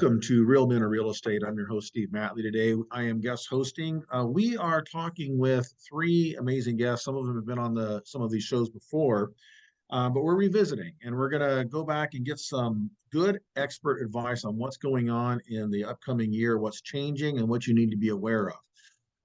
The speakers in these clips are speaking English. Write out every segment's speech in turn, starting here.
Welcome to Real Men of Real Estate. I'm your host, Steve Matley. Today, I am guest hosting. We are talking with three amazing guests. Some of them have been on some of these shows before, but we're revisiting, and we're going to go back and get some good expert advice on what's going on in the upcoming year, what's changing, and what you need to be aware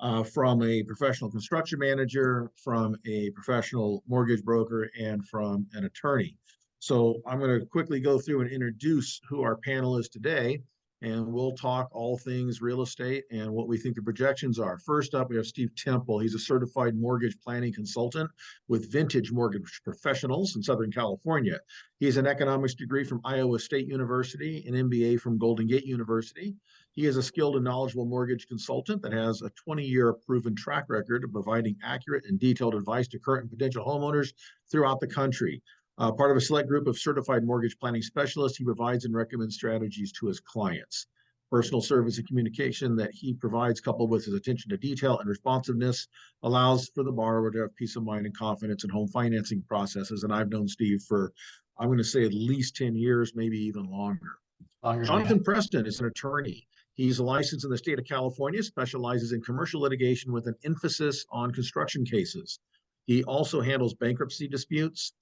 of. From a professional construction manager, from a professional mortgage broker, and from an attorney. So I'm going to quickly go through and introduce who our panel is today, and we'll talk all things real estate and what we think the projections are. First up, we have Steve Tempel. He's a certified mortgage planning consultant with Vintage Mortgage Professionals in Southern California. He has an economics degree from Iowa State University, an MBA from Golden Gate University. He is a skilled and knowledgeable mortgage consultant that has a 20-year proven track record of providing accurate and detailed advice to current and potential homeowners throughout the country. Part of a select group of certified mortgage planning specialists, he provides and recommends strategies to his clients. Personal service and communication that he provides, coupled with his attention to detail and responsiveness, allows for the borrower to have peace of mind and confidence in home financing processes. And I've known Steve for, I'm going to say, at least 10 years, maybe even longer. Jonathan Preston is an attorney. He's licensed in the state of California, specializes in commercial litigation with an emphasis on construction cases. He also handles bankruptcy disputes,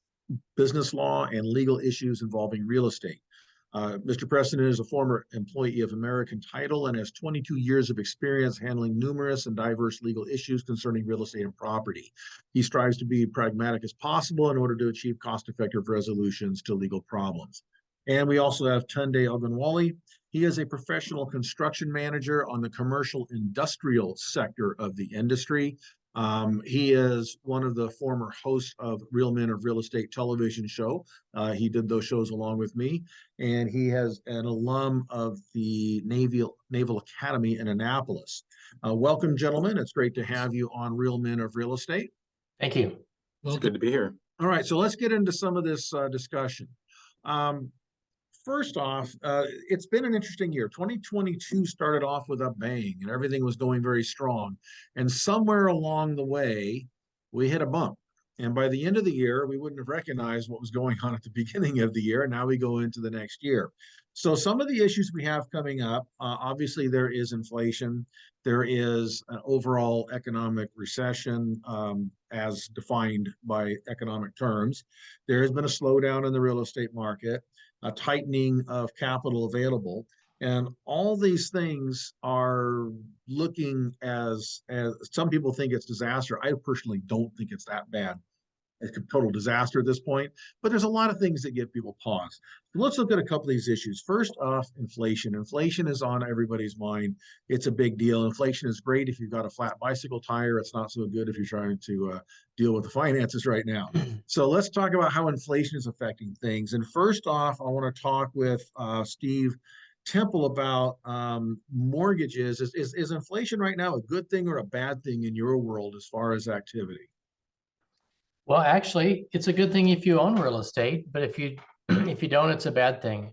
business law, and legal issues involving real estate. Mr. Preston is a former employee of American Title and has 22 years of experience handling numerous and diverse legal issues concerning real estate and property. He strives to be pragmatic as possible in order to achieve cost-effective resolutions to legal problems. And we also have Tunde Ogunwole. He is a professional construction manager on the commercial industrial sector of the industry. He is one of the former hosts of Real Men of Real Estate television show. He did those shows along with me, and he has an alum of the Naval Academy in Annapolis. Welcome, gentlemen. It's great to have you on Real Men of Real Estate. Thank you. It's good to be here. All right, so let's get into some of this discussion. First off, it's been an interesting year. 2022 started off with a bang and everything was going very strong. And somewhere along the way, we hit a bump. And by the end of the year, we wouldn't have recognized what was going on at the beginning of the year. And now we go into the next year. So some of the issues we have coming up, obviously there is inflation. There is an overall economic recession as defined by economic terms. There has been a slowdown in the real estate market, a tightening of capital available. And all these things are looking as some people think it's disaster. I personally don't think it's that bad. It's a total disaster at this point, but there's a lot of things that give people pause. So let's look at a couple of these issues. First off, inflation. Inflation is on everybody's mind. It's a big deal. Inflation is great if you've got a flat bicycle tire. It's not so good if you're trying to deal with the finances right now. So let's talk about how inflation is affecting things. And first off, I want to talk with Steve Tempel about mortgages. Is inflation right now a good thing or a bad thing in your world as far as activity? Well, actually, it's a good thing if you own real estate, but if you don't, it's a bad thing.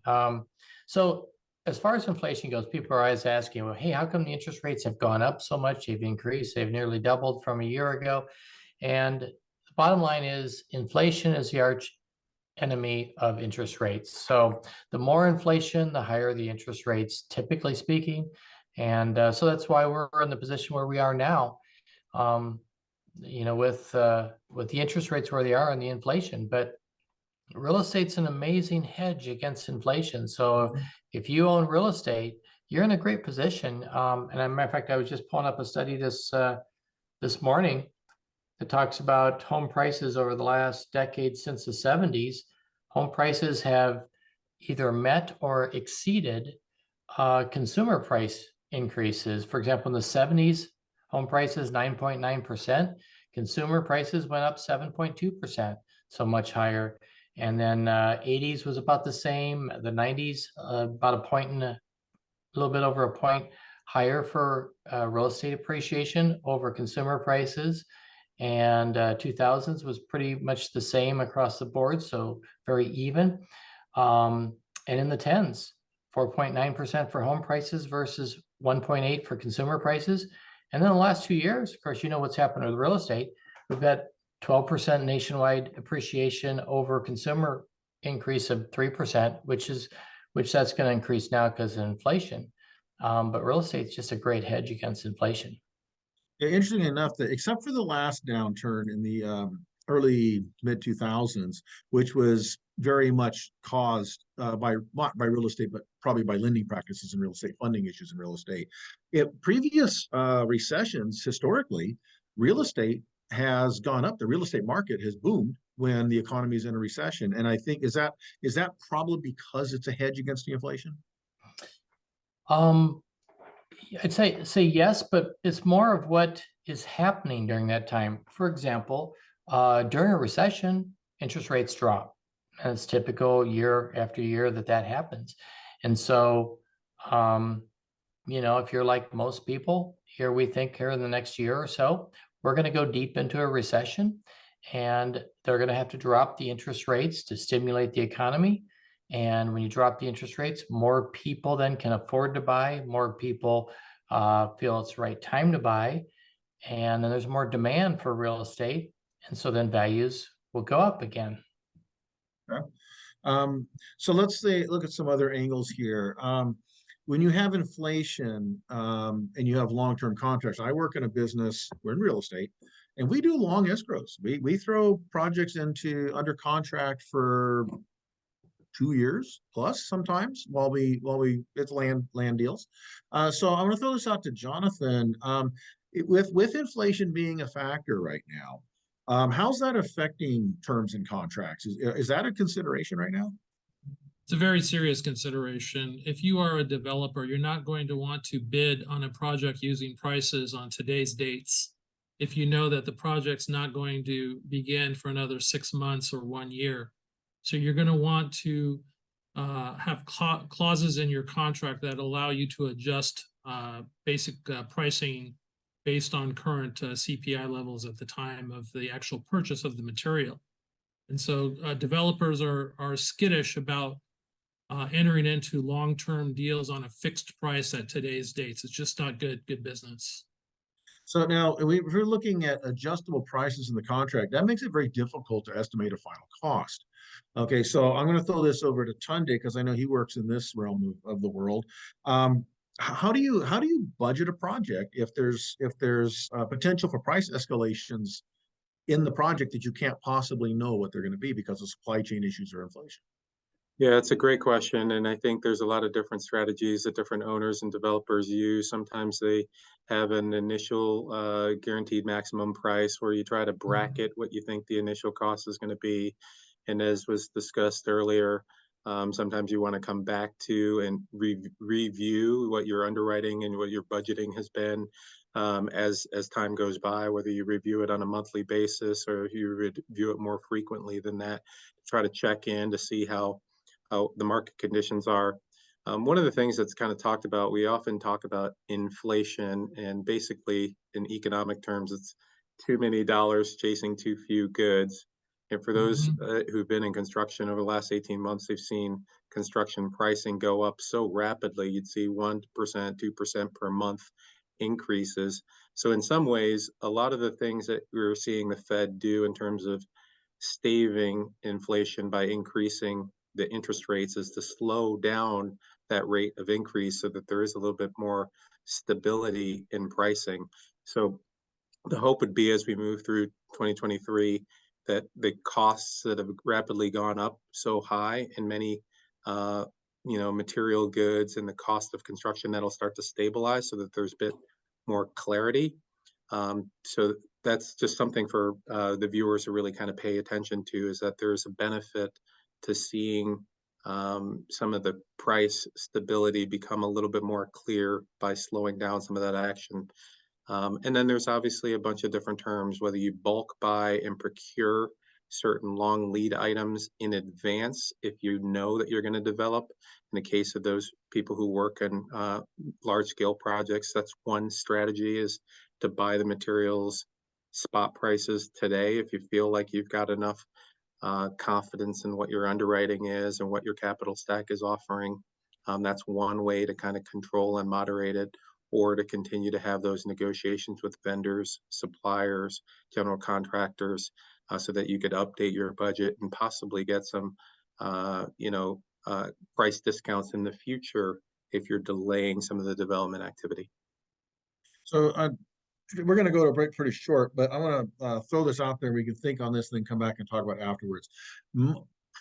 So as far as inflation goes, people are always asking, well, hey, how come the interest rates have gone up so much? They've increased. They've nearly doubled from a year ago. And the bottom line is inflation is the arch enemy of interest rates. So the more inflation, the higher the interest rates, typically speaking. And so that's why we're in the position where we are now. With the interest rates where they are and the inflation, but real estate's an amazing hedge against inflation. So if you own real estate, you're in a great position. And as a matter of fact, I was just pulling up a study this morning that talks about home prices over the last decade since the 70s. Home prices have either met or exceeded consumer price increases. For example, in the 70s, home prices 9.9%. Consumer prices went up 7.2%, so much higher. And then 80s was about the same. The 90s, about a point and a little bit over a point higher for real estate appreciation over consumer prices. And 2000s was pretty much the same across the board, so very even. And in the 10s, 4.9% for home prices versus 1.8% for consumer prices. And then the last 2 years, of course, you know what's happened with real estate. We've got 12% nationwide appreciation over consumer increase of 3%, which is which that's going to increase now because of inflation. But real estate's just a great hedge against inflation. Yeah, interestingly enough, that except for the last downturn in the early mid 2000s, which was very much caused by not by real estate, but probably by lending practices in real estate, funding issues in real estate. Previous recessions, historically, real estate has gone up. The real estate market has boomed when the economy is in a recession. And I think is that probably because it's a hedge against the inflation? Um, I'd say yes, but it's more of what is happening during that time. For example, during a recession, interest rates drop. And it's typical year after year that happens. And so, um, if you're like most people, here we think here in the next year or so, we're going to go deep into a recession, and they're going to have to drop the interest rates to stimulate the economy. And when you drop the interest rates, more people then can afford to buy, more people feel it's the right time to buy, and then there's more demand for real estate. And so then values will go up again. Okay. So let's say look at some other angles here. When you have inflation and you have long-term contracts, I work in a business, we're in real estate, and we do long escrows. We throw projects into under contract for 2 years plus sometimes while we it's land deals. So I'm going to throw this out to Jonathan. With inflation being a factor right now, how's that affecting terms and contracts? Is that a consideration right now? It's a very serious consideration. If you are a developer, you're not going to want to bid on a project using prices on today's dates if you know that the project's not going to begin for another 6 months or 1 year. So you're going to want to have clauses in your contract that allow you to adjust basic pricing based on current CPI levels at the time of the actual purchase of the material. And so developers are skittish about entering into long-term deals on a fixed price at today's dates. It's just not good business. So now, if we're looking at adjustable prices in the contract, that makes it very difficult to estimate a final cost. Okay, so I'm going to throw this over to Tunde because I know he works in this realm of the world. How do you budget a project if there's potential for price escalations in the project that you can't possibly know what they're going to be because of supply chain issues or inflation? Yeah, it's a great question. And I think there's a lot of different strategies that different owners and developers use. Sometimes they have an initial guaranteed maximum price where you try to bracket what you think the initial cost is going to be. And as was discussed earlier, sometimes you want to come back to and review what your underwriting and what your budgeting has been as time goes by, whether you review it on a monthly basis or if you review it more frequently than that, to try to check in to see how the market conditions are. One of the things that's kind of talked about, we often talk about inflation, and basically in economic terms, it's too many dollars chasing too few goods. And for those who've been in construction over the last 18 months, they've seen construction pricing go up so rapidly. You'd see 1%, 2% per month increases. So in some ways, a lot of the things that we're seeing the Fed do in terms of staving inflation by increasing the interest rates is to slow down that rate of increase so that there is a little bit more stability in pricing. So the hope would be as we move through 2023 that the costs that have rapidly gone up so high in many material goods and the cost of construction, that'll start to stabilize so that there's a bit more clarity. So that's just something for the viewers to really kind of pay attention to, is that there's a benefit to seeing some of the price stability become a little bit more clear by slowing down some of that action. And then there's obviously a bunch of different terms, whether you bulk buy and procure certain long lead items in advance if you know that you're going to develop. In the case of those people who work in large scale projects, that's one strategy, is to buy the materials spot prices today if you feel like you've got enough confidence in what your underwriting is and what your capital stack is offering. That's one way to kind of control and moderate it, or to continue to have those negotiations with vendors, suppliers, general contractors, so that you could update your budget and possibly get some, price discounts in the future if you're delaying some of the development activity. So we're going to go to a break pretty short, but I want to throw this out there. We can think on this and then come back and talk about it afterwards.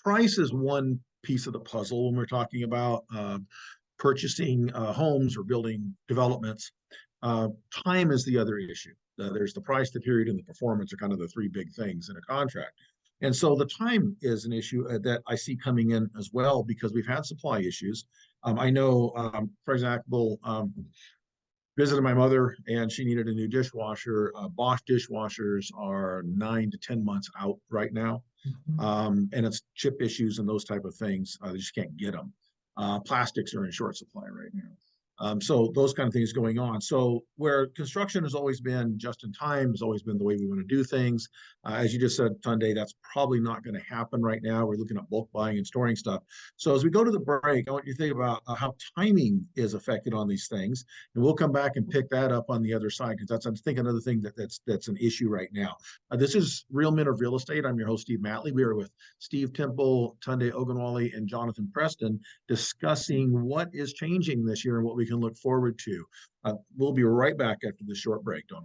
Price is one piece of the puzzle when we're talking about purchasing homes or building developments. Time is the other issue. There's the price, the period, and the performance are kind of the three big things in a contract. And so the time is an issue that I see coming in as well, because we've had supply issues. I know, for example, visited my mother and she needed a new dishwasher. Bosch dishwashers are 9 to 10 months out right now. And it's chip issues and those type of things. They just can't get them. Plastics are in short supply right now. So those kind of things going on. So where construction has always been just in time, has always been the way we want to do things. As you just said, Tunde, that's probably not going to happen right now. We're looking at bulk buying and storing stuff. So as we go to the break, I want you to think about how timing is affected on these things. And we'll come back and pick that up on the other side, because that's, I think, another thing that's an issue right now. This is Real Men of Real Estate. I'm your host, Steve Matley. We are with Steve Tempel, Tunde Ogunwole, and Jonathan Preston, discussing what is changing this year and what we can look forward to. We'll be right back after this short break. Don't